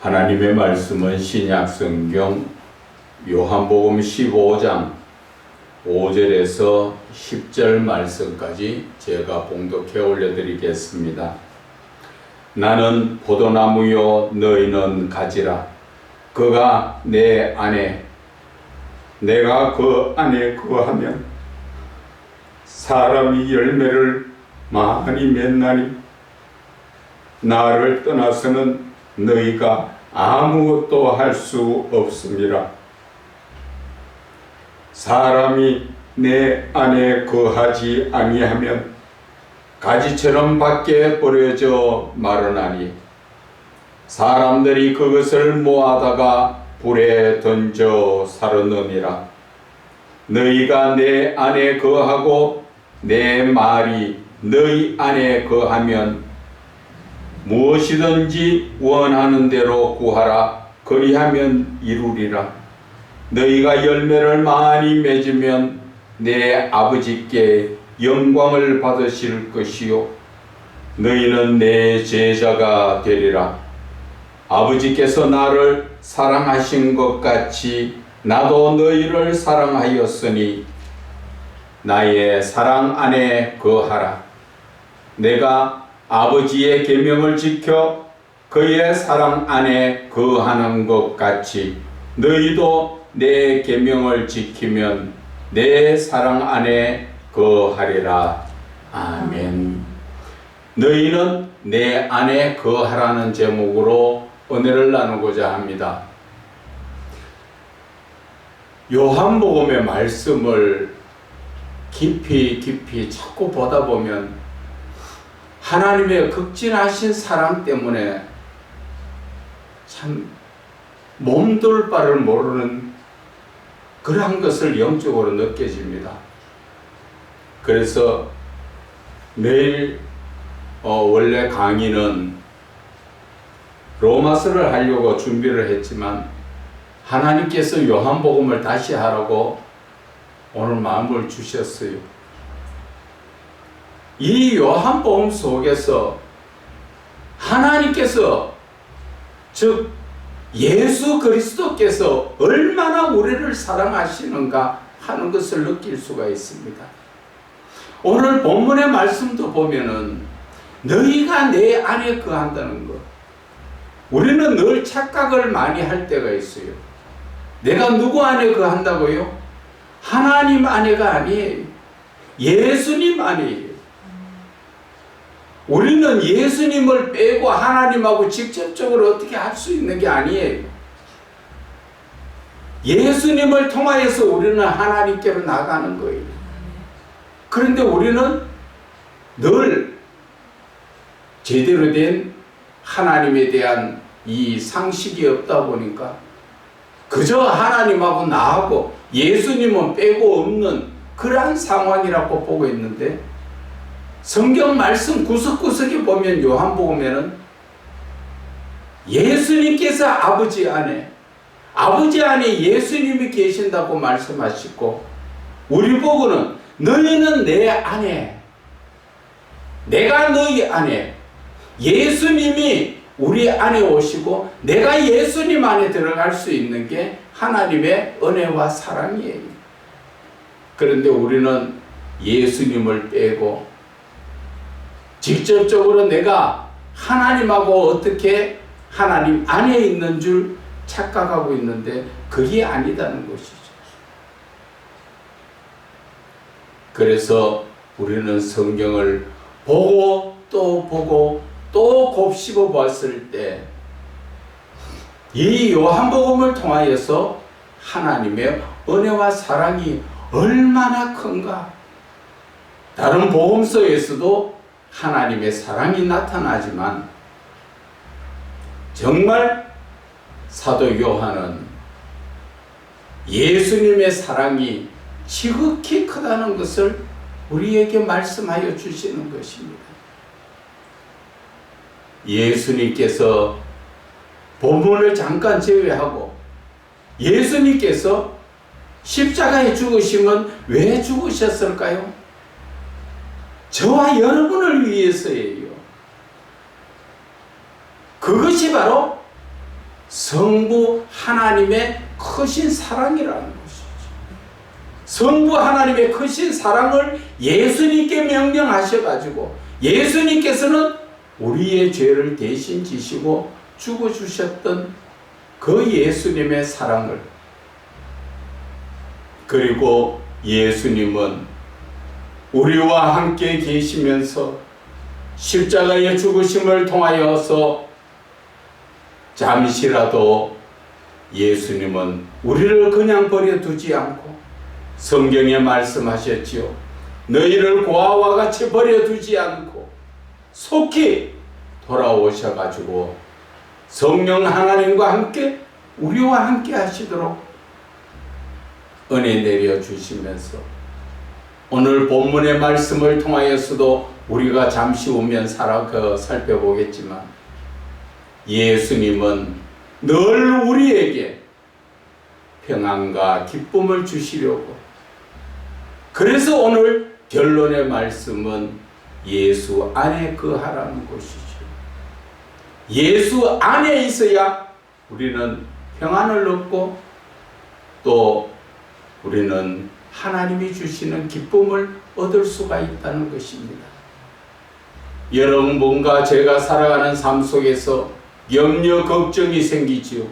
하나님의 말씀은 신약성경 요한복음 15장 5절에서 10절 말씀까지 제가 봉독해 올려드리겠습니다. 나는 포도나무요 너희는 가지라. 그가 내 안에 내가 그 안에 거하면 사람이 열매를 많이 맺나니 나를 떠나서는 너희가 아무것도 할 수 없음이라. 사람이 내 안에 거하지 아니하면 가지처럼 밖에 버려져 마르나니 사람들이 그것을 모아다가 불에 던져 사르느니라. 너희가 내 안에 거하고 내 말이 너희 안에 거하면 무엇이든지 원하는 대로 구하라. 그리하면 이루리라. 너희가 열매를 많이 맺으면 내 아버지께 영광을 받으실 것이요 너희는 내 제자가 되리라. 아버지께서 나를 사랑하신 것 같이 나도 너희를 사랑하였으니 나의 사랑 안에 거하라. 내가 아버지의 계명을 지켜 그의 사랑 안에 거하는 것 같이 너희도 내 계명을 지키면 내 사랑 안에 거하리라. 아멘. 너희는 내 안에 거하라는 제목으로 은혜를 나누고자 합니다. 요한복음의 말씀을 깊이 자꾸 보다 보면 하나님의 극진하신 사랑 때문에 참 몸둘 바를 모르는 그러한 것을 영적으로 느껴집니다. 그래서 매일 원래 강의는 로마서를 하려고 준비를 했지만 하나님께서 요한복음을 다시 하라고 오늘 마음을 주셨어요. 이 요한복음 속에서 하나님께서 즉 예수 그리스도께서 얼마나 우리를 사랑하시는가 하는 것을 느낄 수가 있습니다. 오늘 본문의 말씀도 보면은 너희가 내 안에 거한다는 것. 우리는 늘 착각을 많이 할 때가 있어요. 내가 누구 안에 거한다고요? 하나님 안에가 아니에요. 예수님 안에요. 우리는 예수님을 빼고 하나님하고 직접적으로 어떻게 할 수 있는 게 아니에요. 예수님을 통하여서 우리는 하나님께로 나가는 거예요. 그런데 우리는 늘 제대로 된 하나님에 대한 이 상식이 없다 보니까 그저 하나님하고 나하고 예수님은 빼고 없는 그러한 상황이라고 보고 있는데 성경 말씀 구석구석에 보면 요한복음에는 예수님께서 아버지 안에 예수님이 계신다고 말씀하시고 우리 보고는 너희는 내 안에 내가 너희 안에 예수님이 우리 안에 오시고 내가 예수님 안에 들어갈 수 있는 게 하나님의 은혜와 사랑이에요. 그런데 우리는 예수님을 빼고 직접적으로 내가 하나님하고 어떻게 하나님 안에 있는 줄 착각하고 있는데 그게 아니다는 것이죠. 그래서 우리는 성경을 보고 또 곱씹어 봤을 때 이 요한복음을 통하여서 하나님의 은혜와 사랑이 얼마나 큰가. 다른 복음서에서도 하나님의 사랑이 나타나지만 정말 사도 요한은 예수님의 사랑이 지극히 크다는 것을 우리에게 말씀하여 주시는 것입니다. 예수님께서 본문을 잠깐 제외하고 예수님께서 십자가에 죽으시면 왜 죽으셨을까요? 저와 여러분을 위해서예요. 그것이 바로 성부 하나님의 크신 사랑이라는 것이죠. 성부 하나님의 크신 사랑을 예수님께 명령하셔가지고 예수님께서는 우리의 죄를 대신 지시고 죽어주셨던 그 예수님의 사랑을, 그리고 예수님은 우리와 함께 계시면서 십자가의 죽으심을 통하여서 잠시라도 예수님은 우리를 그냥 버려두지 않고 성경에 말씀하셨지요. 너희를 고아와 같이 버려두지 않고 속히 돌아오셔가지고 성령 하나님과 함께 우리와 함께 하시도록 은혜 내려주시면서 오늘 본문의 말씀을 통하여서도 우리가 잠시 후면 살펴보겠지만 예수님은 늘 우리에게 평안과 기쁨을 주시려고, 그래서 오늘 결론의 말씀은 예수 안에 거하라는 것이죠. 예수 안에 있어야 우리는 평안을 얻고 또 우리는 하나님이 주시는 기쁨을 얻을 수가 있다는 것입니다. 여러분과 제가 살아가는 삶 속에서 염려, 걱정이 생기지요.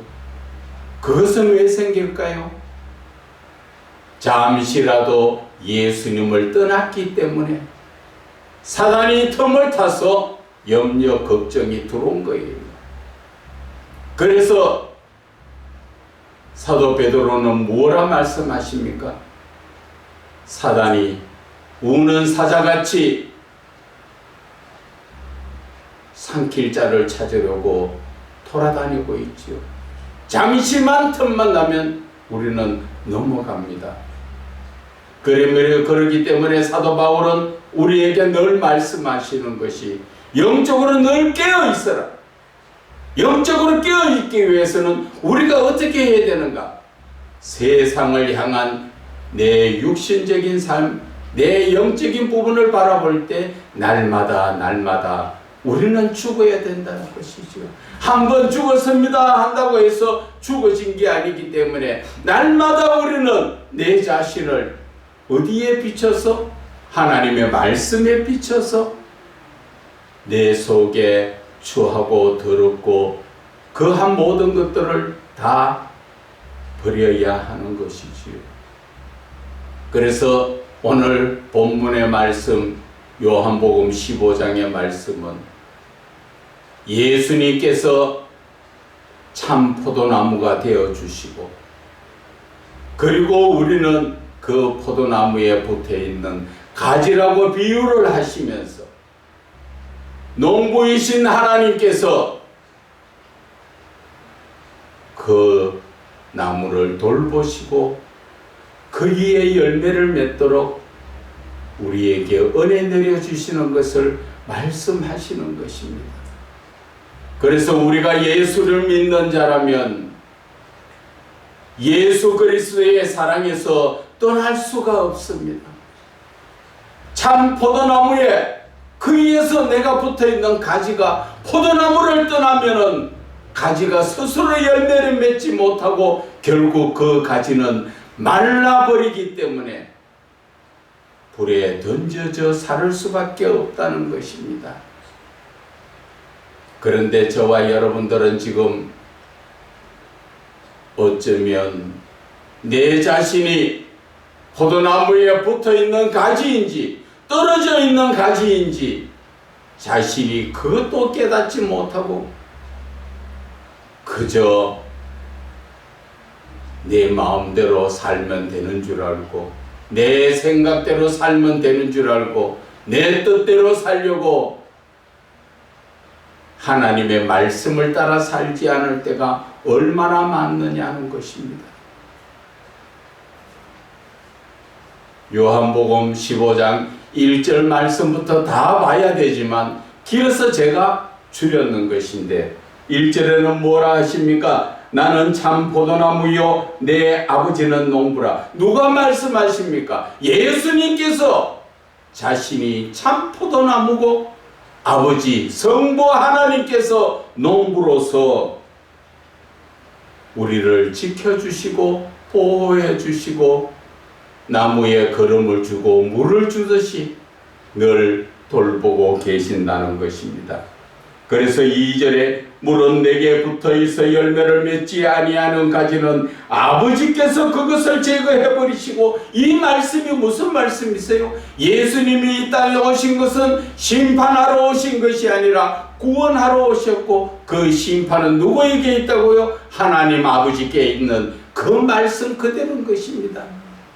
그것은 왜 생길까요? 잠시라도 예수님을 떠났기 때문에 사단이 틈을 타서 염려, 걱정이 들어온 거예요. 그래서 사도 베드로는 뭐라 말씀하십니까? 사단이 우는 사자같이 삼킬 자를 찾으려고 돌아다니고 있지요. 잠시만 틈만 나면 우리는 넘어갑니다. 그러기 때문에 사도 바울은 우리에게 늘 말씀하시는 것이 영적으로 늘 깨어 있어라. 영적으로 깨어 있기 위해서는 우리가 어떻게 해야 되는가? 세상을 향한 내 육신적인 삶, 내 영적인 부분을 바라볼 때 날마다 우리는 죽어야 된다는 것이죠. 한번 죽었습니다 한다고 해서 죽어진 게 아니기 때문에 날마다 우리는 내 자신을 어디에 비춰서? 하나님의 말씀에 비춰서 내 속에 추하고 더럽고 그한 모든 것들을 다 버려야 하는 것이지요. 그래서 오늘 본문의 말씀 요한복음 15장의 말씀은 예수님께서 참 포도나무가 되어주시고 그리고 우리는 그 포도나무에 붙어있는 가지라고 비유를 하시면서 농부이신 하나님께서 그 나무를 돌보시고 거기에 열매를 맺도록 우리에게 은혜 내려주시는 것을 말씀하시는 것입니다. 그래서 우리가 예수를 믿는 자라면 예수 그리스도의 사랑에서 떠날 수가 없습니다. 참 포도나무에 그 위에서 내가 붙어있는 가지가 포도나무를 떠나면은 가지가 스스로 열매를 맺지 못하고 결국 그 가지는 말라버리기 때문에 불에 던져져 사를 수밖에 없다는 것입니다. 그런데 저와 여러분들은 지금 어쩌면 내 자신이 포도나무에 붙어있는 가지인지 떨어져 있는 가지인지 자신이 그것도 깨닫지 못하고 그저 내 마음대로 살면 되는 줄 알고 내 생각대로 살면 되는 줄 알고 내 뜻대로 살려고 하나님의 말씀을 따라 살지 않을 때가 얼마나 많느냐는 것입니다. 요한복음 15장 1절 말씀부터 다 봐야 되지만 길어서 제가 줄였는 것인데 1절에는 뭐라 하십니까? 나는 참 포도나무요 내 아버지는 농부라. 누가 말씀하십니까? 예수님께서 자신이 참 포도나무고 아버지 성부 하나님께서 농부로서 우리를 지켜주시고 보호해 주시고 나무에 거름을 주고 물을 주듯이 늘 돌보고 계신다는 것입니다. 그래서 2절에 물은 내게 붙어있어 열매를 맺지 아니하는 가지는 아버지께서 그것을 제거해 버리시고, 이 말씀이 무슨 말씀이세요? 예수님이 이 땅에 오신 것은 심판하러 오신 것이 아니라 구원하러 오셨고, 그 심판은 누구에게 있다고요? 하나님 아버지께 있는 그 말씀 그대로인 것입니다.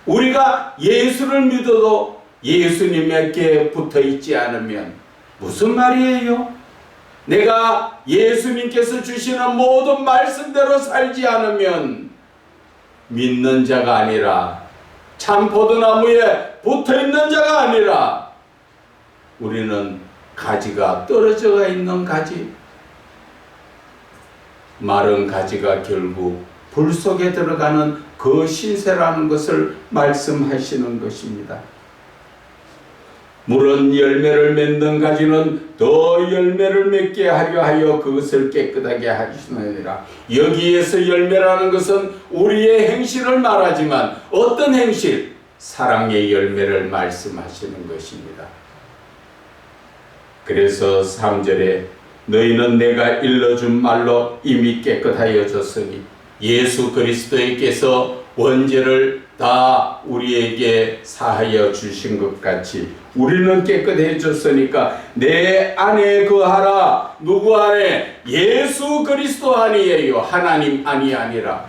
우리가 예수를 믿어도 예수님에게 붙어있지 않으면 무슨 말이에요? 내가 예수님께서 주시는 모든 말씀대로 살지 않으면 믿는 자가 아니라, 참 포도나무에 붙어있는 자가 아니라 우리는 가지가 떨어져 있는 가지, 마른 가지가 결국 불 속에 들어가는 그 신세라는 것을 말씀하시는 것입니다. 물은 열매를 맺는 가지는 더 열매를 맺게 하려 하여 그것을 깨끗하게 하시느니라. 여기에서 열매라는 것은 우리의 행실을 말하지만 어떤 행실? 사랑의 열매를 말씀하시는 것입니다. 그래서 3절에 너희는 내가 일러준 말로 이미 깨끗하여졌으니, 예수 그리스도께서 원죄를 다 우리에게 사하여 주신 것 같이 우리는 깨끗해졌으니까 내 안에 거하라. 누구 안에? 예수 그리스도 안이에요. 하나님 안이 아니라.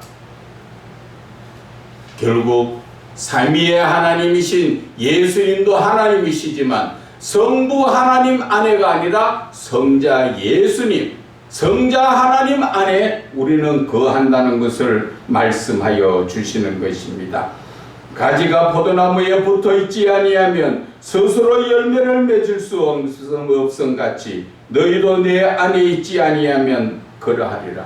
결국 삼위의 하나님이신 예수님도 하나님이시지만 성부 하나님 안에가 아니라 성자 예수님, 성자 하나님 안에 우리는 거한다는 것을 말씀하여 주시는 것입니다. 가지가 포도나무에 붙어있지 아니하면 스스로 열매를 맺을 수 없음 같이 너희도 내 안에 있지 아니하면 그러하리라.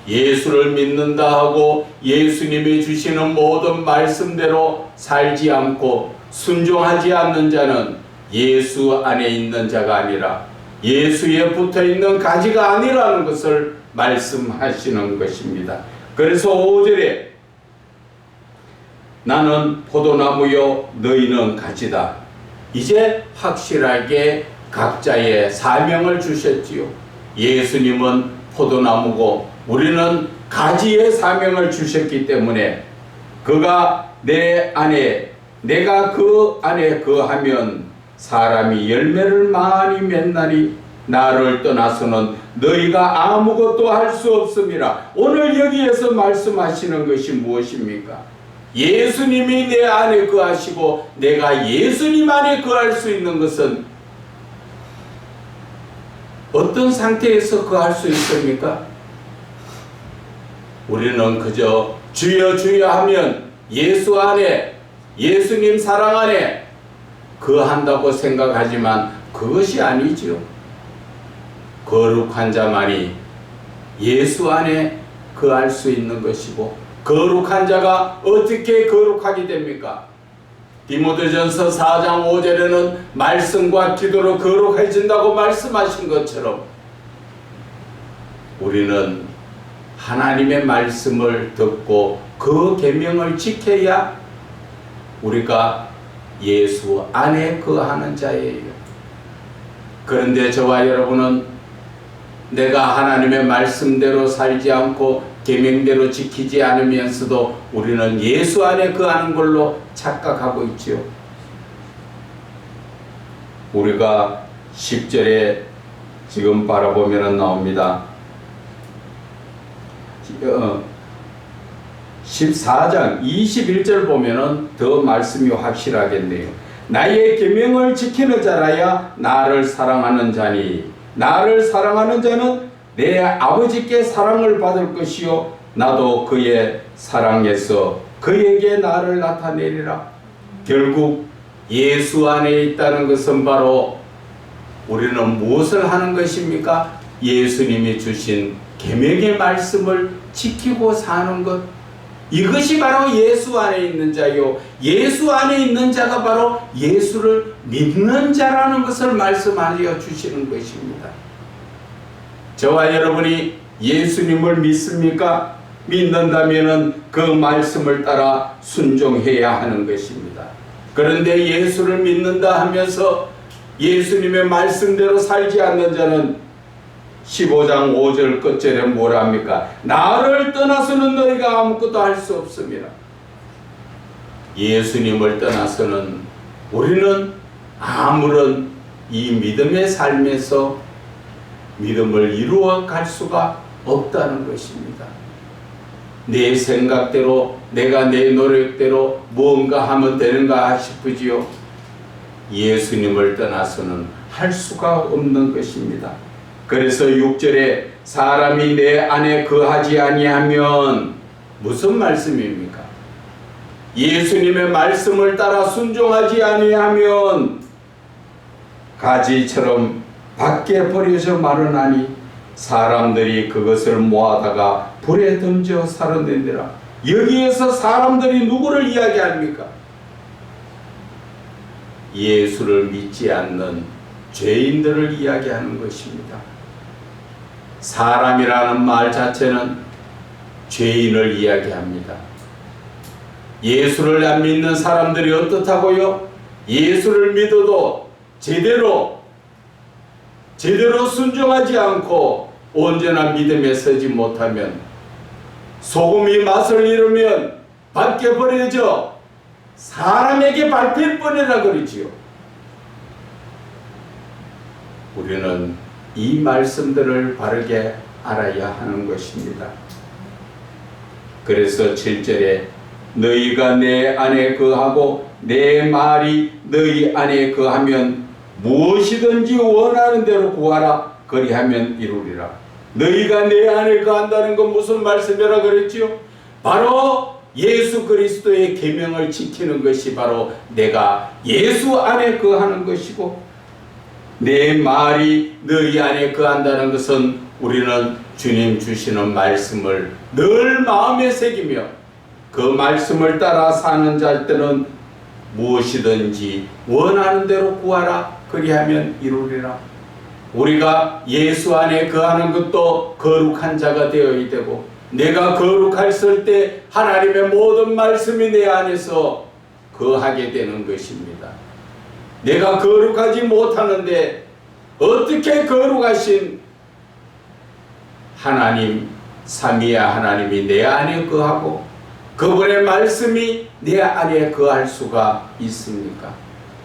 예수를 믿는다 하고 예수님이 주시는 모든 말씀대로 살지 않고 순종하지 않는 자는 예수 안에 있는 자가 아니라 예수에 붙어있는 가지가 아니라는 것을 말씀하시는 것입니다. 그래서 5절에 나는 포도나무요 너희는 가지다. 이제 확실하게 각자의 사명을 주셨지요. 예수님은 포도나무고 우리는 가지의 사명을 주셨기 때문에 그가 내 안에, 내가 그 안에 거하면 사람이 열매를 많이 맺나니 나를 떠나서는 너희가 아무것도 할 수 없음이라. 오늘 여기에서 말씀하시는 것이 무엇입니까? 예수님이 내 안에 거하시고 내가 예수님 안에 거할 수 있는 것은 어떤 상태에서 거할 수 있습니까? 우리는 그저 주여 주여 하면 예수 안에, 예수님 사랑 안에 거한다고 생각하지만 그것이 아니지요. 거룩한 자만이 예수 안에 거할 수 있는 것이고, 거룩한 자가 어떻게 거룩하게 됩니까? 디모데전서 4장 5절에는 말씀과 기도로 거룩해진다고 말씀하신 것처럼 우리는 하나님의 말씀을 듣고 그 계명을 지켜야 우리가 예수 안에 거하는 자예요. 그런데 저와 여러분은 내가 하나님의 말씀대로 살지 않고 계명대로 지키지 않으면서도 우리는 예수 안에 거하는 걸로 착각하고 있지요. 우리가 10절에 지금 바라보면 나옵니다. 14장 21절 보면은 더 말씀이 확실하겠네요. 나의 계명을 지키는 자라야 나를 사랑하는 자니, 나를 사랑하는 자는 내 아버지께 사랑을 받을 것이요 나도 그의 사랑에서 그에게 나를 나타내리라. 결국 예수 안에 있다는 것은 바로 우리는 무엇을 하는 것입니까? 예수님이 주신 계명의 말씀을 지키고 사는 것, 이것이 바로 예수 안에 있는 자요, 예수 안에 있는 자가 바로 예수를 믿는 자라는 것을 말씀하여 주시는 것입니다. 저와 여러분이 예수님을 믿습니까? 믿는다면은 그 말씀을 따라 순종해야 하는 것입니다. 그런데 예수를 믿는다 하면서 예수님의 말씀대로 살지 않는 자는 15장 5절 끝절에 뭐라 합니까? 나를 떠나서는 너희가 아무것도 할 수 없습니다. 예수님을 떠나서는 우리는 아무런 이 믿음의 삶에서 믿음을 이루어 갈 수가 없다는 것입니다. 내 생각대로 내가 내 노력대로 무언가 하면 되는가 싶으지요. 예수님을 떠나서는 할 수가 없는 것입니다. 그래서 6절에 사람이 내 안에 거하지 아니하면 무슨 말씀입니까? 예수님의 말씀을 따라 순종하지 아니하면 가지처럼 밖에 버려져 마르나니 사람들이 그것을 모아다가 불에 던져 살아내니라. 여기에서 사람들이 누구를 이야기합니까? 예수를 믿지 않는 죄인들을 이야기하는 것입니다. 사람이라는 말 자체는 죄인을 이야기합니다. 예수를 안 믿는 사람들이 어떻다고요? 예수를 믿어도 제대로 순종하지 않고 언제나 믿음에 서지 못하면 소금이 맛을 잃으면 밖에 버려져 사람에게 밟힐 뻔이라 그러지요. 우리는 이 말씀들을 바르게 알아야 하는 것입니다. 그래서 7절에 너희가 내 안에 거하고 내 말이 너희 안에 거하면 무엇이든지 원하는 대로 구하라 그리하면 이루리라. 너희가 내 안에 거한다는 건 무슨 말씀이라 그랬지요? 바로 예수 그리스도의 계명을 지키는 것이 바로 내가 예수 안에 거하는 것이고, 내 말이 너희 안에 거한다는 것은 우리는 주님 주시는 말씀을 늘 마음에 새기며 그 말씀을 따라 사는 자들은 무엇이든지 원하는 대로 구하라 그리하면 이루리라. 우리가 예수 안에 거하는 것도 거룩한 자가 되어야 되고, 내가 거룩했을 때 하나님의 모든 말씀이 내 안에서 거하게 되는 것입니다. 내가 거룩하지 못하는데 어떻게 거룩하신 하나님, 삼위야 하나님이 내 안에 거하고 그분의 말씀이 내 안에 거할 수가 있습니까?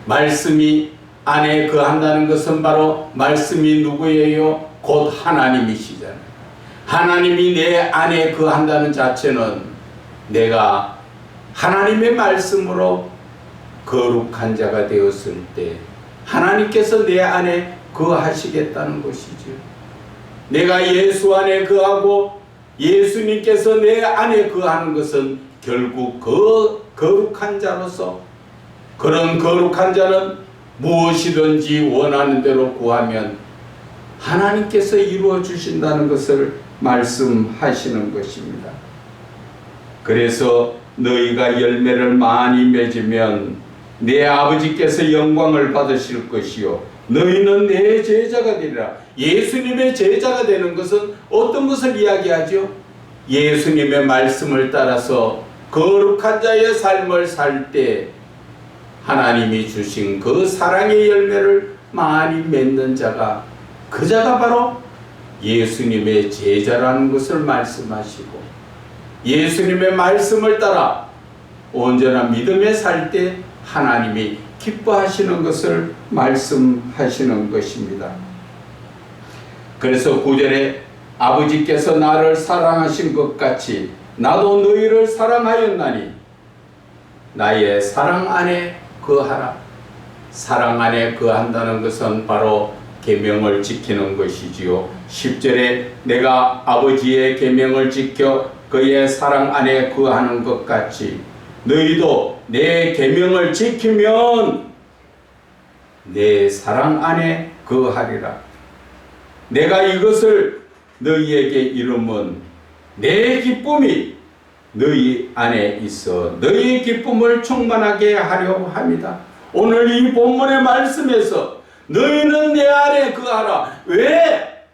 말씀이 안에 거한다는 것은 바로 말씀이 누구예요? 곧 하나님이시잖아요. 하나님이 내 안에 거한다는 자체는 내가 하나님의 말씀으로 거룩한 자가 되었을 때 하나님께서 내 안에 거하시겠다는 것이죠. 내가 예수 안에 거하고 예수님께서 내 안에 거하는 것은 결국 그 거룩한 자로서, 그런 거룩한 자는 무엇이든지 원하는 대로 구하면 하나님께서 이루어 주신다는 것을 말씀하시는 것입니다. 그래서 너희가 열매를 많이 맺으면 내 아버지께서 영광을 받으실 것이요 너희는 내 제자가 되리라. 예수님의 제자가 되는 것은 어떤 것을 이야기하죠? 예수님의 말씀을 따라서 거룩한 자의 삶을 살 때 하나님이 주신 그 사랑의 열매를 많이 맺는 자가, 그 자가 바로 예수님의 제자라는 것을 말씀하시고, 예수님의 말씀을 따라 언제나 믿음에 살 때 하나님이 기뻐하시는 것을 말씀하시는 것입니다. 그래서 9절에 아버지께서 나를 사랑하신 것 같이 나도 너희를 사랑하였나니 나의 사랑 안에 거하라. 사랑 안에 거한다는 것은 바로 계명을 지키는 것이지요. 10절에 내가 아버지의 계명을 지켜 그의 사랑 안에 거하는 것 같이 너희도 내 계명을 지키면 내 사랑 안에 거하리라. 내가 이것을 너희에게 이루면 내 기쁨이 너희 안에 있어 너희의 기쁨을 충만하게 하려 합니다. 오늘 이 본문의 말씀에서 너희는 내 안에 거하라. 왜?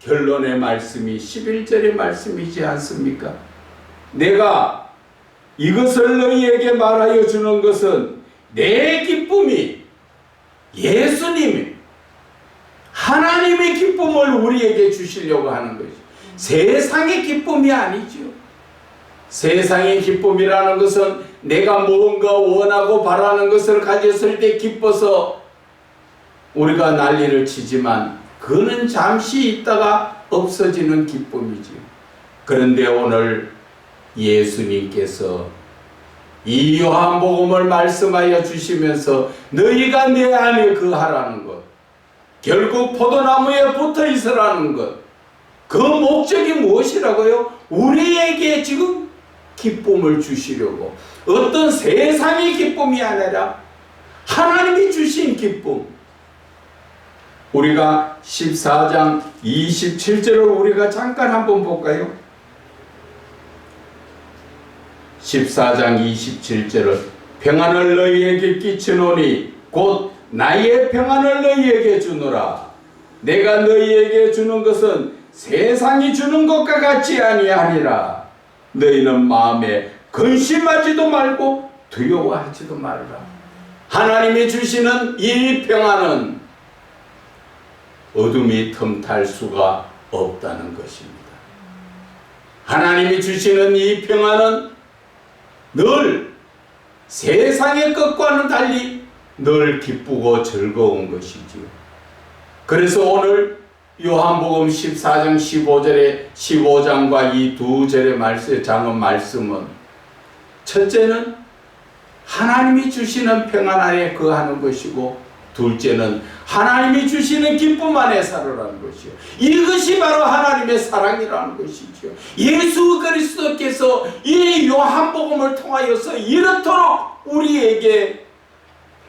결론의 말씀이 11절의 말씀이지 않습니까? 내가 이것을 너희에게 말하여 주는 것은 내 기쁨이 예수님이 하나님의 기쁨을 우리에게 주시려고 하는 것이 세상의 기쁨이 아니죠. 세상의 기쁨이라는 것은 내가 무언가 원하고 바라는 것을 가졌을 때 기뻐서 우리가 난리를 치지만 그는 잠시 있다가 없어지는 기쁨이지요. 그런데 오늘 예수님께서 이 요한복음을 말씀하여 주시면서 너희가 내 안에 거하라는 것, 결국 포도나무에 붙어 있으라는 것, 그 목적이 무엇이라고요? 우리에게 지금 기쁨을 주시려고, 어떤 세상의 기쁨이 아니라 하나님이 주신 기쁨. 우리가 14장 27절을 우리가 잠깐 한번 볼까요? 14장 27절은 평안을 너희에게 끼치노니 곧 나의 평안을 너희에게 주노라. 내가 너희에게 주는 것은 세상이 주는 것과 같지 아니하니라. 너희는 마음에 근심하지도 말고 두려워하지도 말라. 하나님이 주시는 이 평안은 어둠이 틈탈 수가 없다는 것입니다. 하나님이 주시는 이 평안은 늘 세상의 것과는 달리 늘 기쁘고 즐거운 것이지요. 그래서 오늘 요한복음 14장 15장과 이 두 절의 말씀은 첫째는 하나님이 주시는 평안 안에 거하는 것이고, 둘째는 하나님이 주시는 기쁨 안에 살으라는 것이요. 이것이 바로 하나님의 사랑이라는 것이죠. 예수 그리스도께서 이 요한복음을 통하여서 이렇도록 우리에게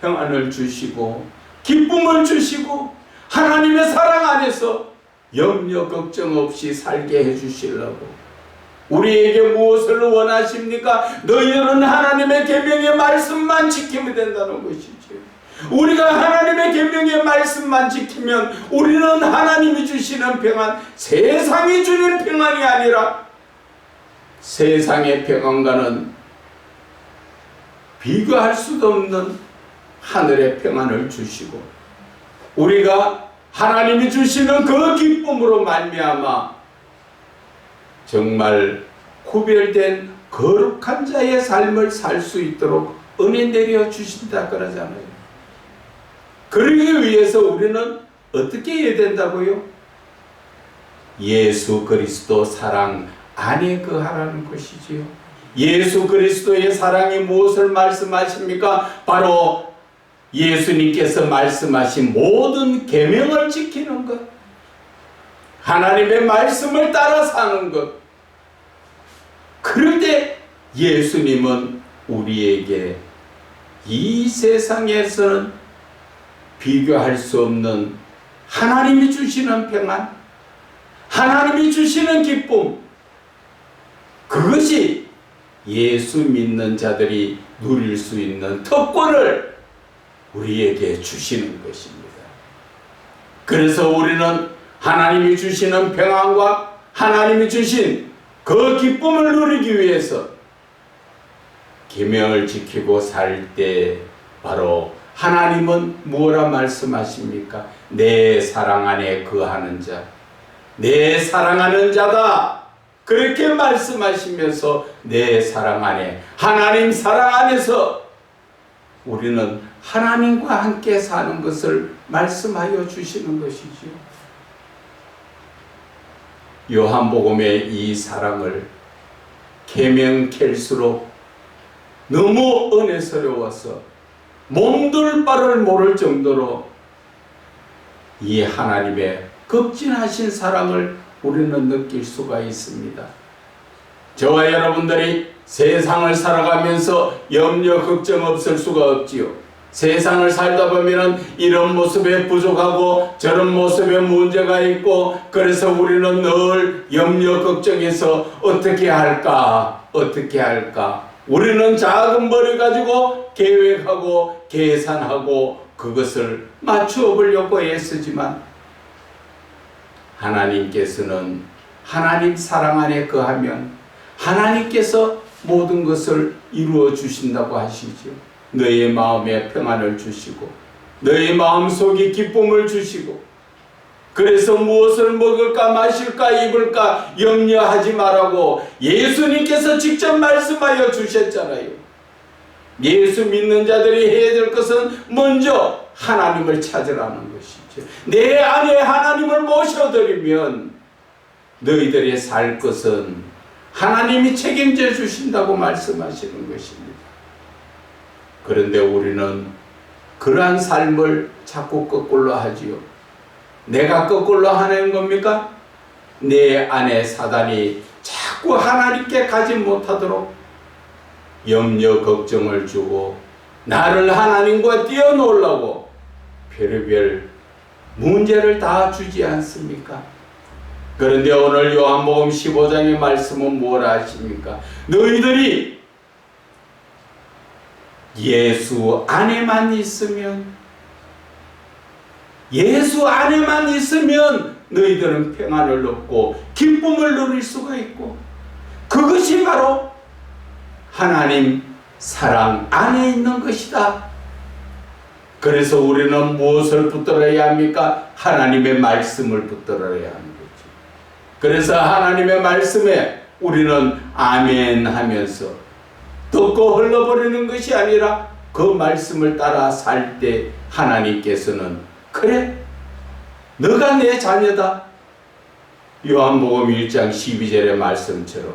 평안을 주시고 기쁨을 주시고 하나님의 사랑 안에서 염려 걱정 없이 살게 해주시려고 우리에게 무엇을 원하십니까? 너희는 하나님의 계명의 말씀만 지키면 된다는 것이죠. 우리가 하나님의 계명의 말씀만 지키면 우리는 하나님이 주시는 평안, 세상이 주는 평안이 아니라 세상의 평안과는 비교할 수도 없는 하늘의 평안을 주시고, 우리가 하나님이 주시는 그 기쁨으로 말미암아 정말 구별된 거룩한 자의 삶을 살 수 있도록 은혜 내려 주신다 그러잖아요. 그러기 위해서 우리는 어떻게 해야 된다고요? 예수 그리스도 사랑 안에 거하라는 것이지요. 예수 그리스도의 사랑이 무엇을 말씀하십니까? 바로 예수님께서 말씀하신 모든 계명을 지키는 것, 하나님의 말씀을 따라 사는 것. 그럴 때 예수님은 우리에게 이 세상에서는 비교할 수 없는 하나님이 주시는 평안, 하나님이 주시는 기쁨, 그것이 예수 믿는 자들이 누릴 수 있는 특권을 우리에게 주시는 것입니다. 그래서 우리는 하나님이 주시는 평안과 하나님이 주신 그 기쁨을 누리기 위해서 계명을 지키고 살 때 바로 하나님은 뭐라 말씀하십니까? 내 사랑 안에 거하는 자, 내 사랑하는 자다, 그렇게 말씀하시면서 내 사랑 안에, 하나님 사랑 안에서 우리는 하나님과 함께 사는 것을 말씀하여 주시는 것이죠. 요한복음의 이 사랑을 계명 캘수록 너무 은혜스러워서 몸둘 바를 모를 정도로 이 하나님의 극진하신 사랑을 우리는 느낄 수가 있습니다. 저와 여러분들이 세상을 살아가면서 염려 걱정 없을 수가 없지요. 세상을 살다 보면은 이런 모습에 부족하고 저런 모습에 문제가 있고, 그래서 우리는 늘 염려 걱정해서 어떻게 할까 우리는 작은 머리 가지고 계획하고 계산하고 그것을 맞추어 보려고 애쓰지만, 하나님께서는 하나님 사랑 안에 거하면 하나님께서 모든 것을 이루어 주신다고 하시죠. 너의 마음에 평안을 주시고 너의 마음속에 기쁨을 주시고, 그래서 무엇을 먹을까 마실까 입을까 염려하지 말라고 예수님께서 직접 말씀하여 주셨잖아요. 예수 믿는 자들이 해야 될 것은 먼저 하나님을 찾으라는 것이죠. 내 안에 하나님을 모셔드리면 너희들이 살 것은 하나님이 책임져 주신다고 말씀하시는 것입니다. 그런데 우리는 그러한 삶을 자꾸 거꾸로 하지요. 내가 거꾸로 하는 겁니까? 내 안에 사단이 자꾸 하나님께 가지 못하도록 염려 걱정을 주고 나를 하나님과 띄워놓으려고 별의별 문제를 다 주지 않습니까? 그런데 오늘 요한복음 15장의 말씀은 뭐라 하십니까? 너희들이 예수 안에만 있으면 너희들은 평안을 얻고 기쁨을 누릴 수가 있고, 그것이 바로 하나님 사랑 안에 있는 것이다. 그래서 우리는 무엇을 붙들어야 합니까? 하나님의 말씀을 붙들어야 하는 거죠. 그래서 하나님의 말씀에 우리는 아멘 하면서 듣고 흘러버리는 것이 아니라 그 말씀을 따라 살 때 하나님께서는 그래, 너가 내 자녀다. 요한복음 1장 12절의 말씀처럼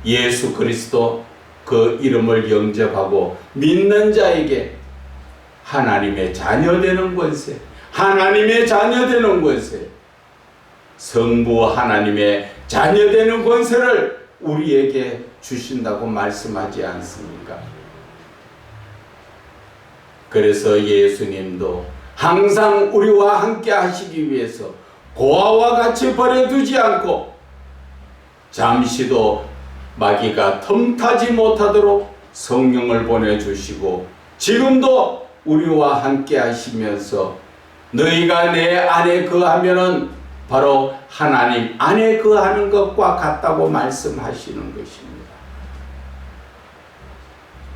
예수 그리스도 그 이름을 영접하고 믿는 자에게 하나님의 자녀 되는 권세, 하나님의 자녀 되는 권세, 성부 하나님의 자녀 되는 권세를 우리에게 주신다고 말씀하지 않습니까? 그래서 예수님도 항상 우리와 함께 하시기 위해서 고아와 같이 버려두지 않고 잠시도 마귀가 틈타지 못하도록 성령을 보내주시고, 지금도 우리와 함께 하시면서 너희가 내 안에 거하면은 바로 하나님 안에 거하는 것과 같다고 말씀하시는 것입니다.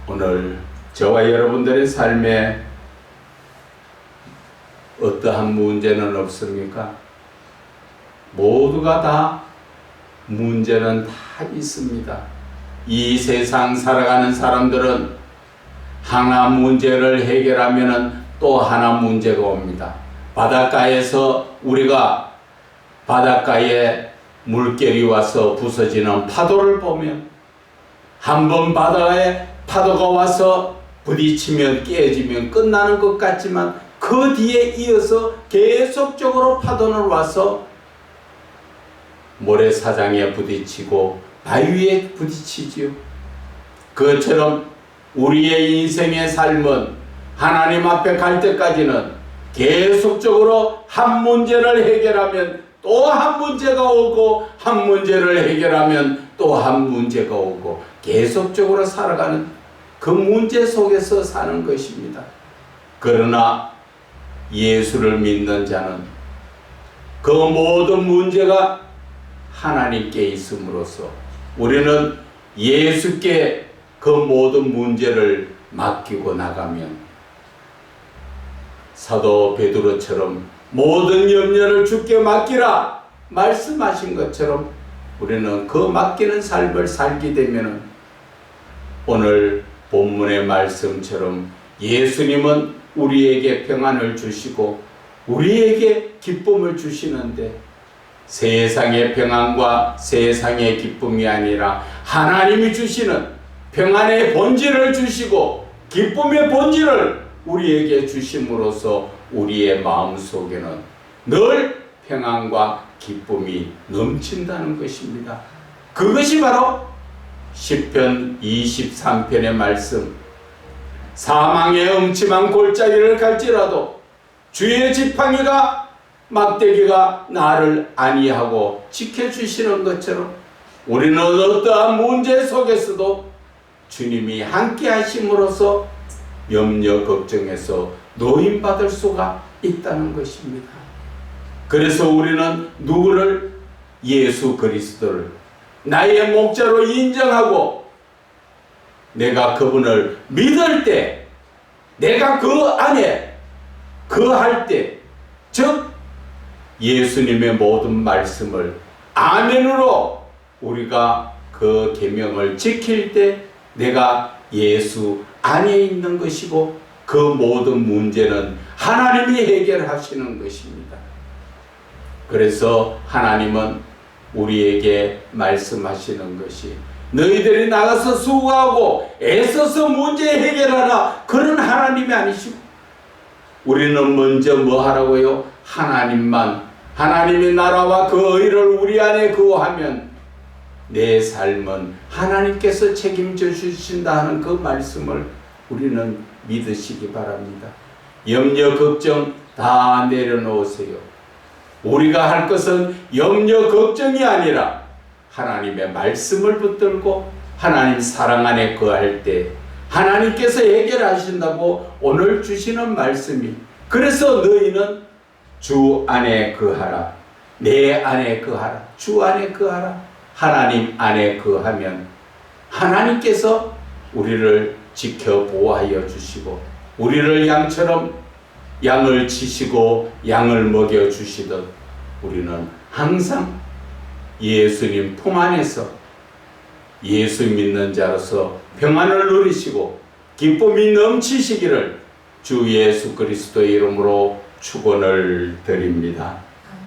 오늘 저와 여러분들의 삶에 어떠한 문제는 없습니까? 모두가 다 문제는 다 있습니다. 이 세상 살아가는 사람들은 하나 문제를 해결하면 또 하나 문제가 옵니다. 바닷가에서 우리가 바닷가에 물결이 와서 부서지는 파도를 보면 한번 바다에 파도가 와서 부딪히면 깨지면 끝나는 것 같지만 그 뒤에 이어서 계속적으로 파도는 와서 모래사장에 부딪히고 바위에 부딪히지요. 그것처럼 우리의 인생의 삶은 하나님 앞에 갈 때까지는 계속적으로 한 문제를 해결하면 또 한 문제가 오고, 한 문제를 해결하면 또 한 문제가 오고, 계속적으로 살아가는 그 문제 속에서 사는 것입니다. 그러나 예수를 믿는 자는 그 모든 문제가 하나님께 있음으로써 우리는 예수께 그 모든 문제를 맡기고 나가면 사도 베드로처럼 모든 염려를 주께 맡기라 말씀하신 것처럼 우리는 그 맡기는 삶을 살게 되면 오늘 본문의 말씀처럼 예수님은 우리에게 평안을 주시고 우리에게 기쁨을 주시는데, 세상의 평안과 세상의 기쁨이 아니라 하나님이 주시는 평안의 본질을 주시고 기쁨의 본질을 우리에게 주심으로써 우리의 마음속에는 늘 평안과 기쁨이 넘친다는 것입니다. 그것이 바로 시편 23편의 말씀, 사망의 음침한 골짜기를 갈지라도 주의 지팡이가 막대기가 나를 안위하고 지켜주시는 것처럼 우리는 어떠한 문제 속에서도 주님이 함께 하심으로써 염려 걱정에서 노임받을 수가 있다는 것입니다. 그래서 우리는 누구를? 예수 그리스도를 나의 목자로 인정하고 내가 그분을 믿을 때, 내가 그 안에 거할 때, 즉 예수님의 모든 말씀을 아멘으로 우리가 그 계명을 지킬 때 내가 예수 안에 있는 것이고 그 모든 문제는 하나님이 해결하시는 것입니다. 그래서 하나님은 우리에게 말씀하시는 것이 너희들이 나가서 수고하고 애써서 문제 해결하라, 그런 하나님이 아니시고 우리는 먼저 뭐 하라고요? 하나님의 나라와 그 의를 우리 안에 거하면 내 삶은 하나님께서 책임져 주신다 하는 그 말씀을 우리는 믿으시기 바랍니다. 염려 걱정 다 내려놓으세요. 우리가 할 것은 염려 걱정이 아니라 하나님의 말씀을 붙들고 하나님 사랑 안에 거할 때 하나님께서 해결하신다고 오늘 주시는 말씀이, 그래서 너희는 주 안에 거하라, 내 안에 거하라, 주 안에 거하라. 하나님 안에 거하면 하나님께서 우리를 지켜 보호하여 주시고 우리를 양처럼 양을 치시고 양을 먹여 주시듯 우리는 항상 예수님 품 안에서 예수 믿는 자로서 평안을 누리시고 기쁨이 넘치시기를 주 예수 그리스도의 이름으로 축원을 드립니다.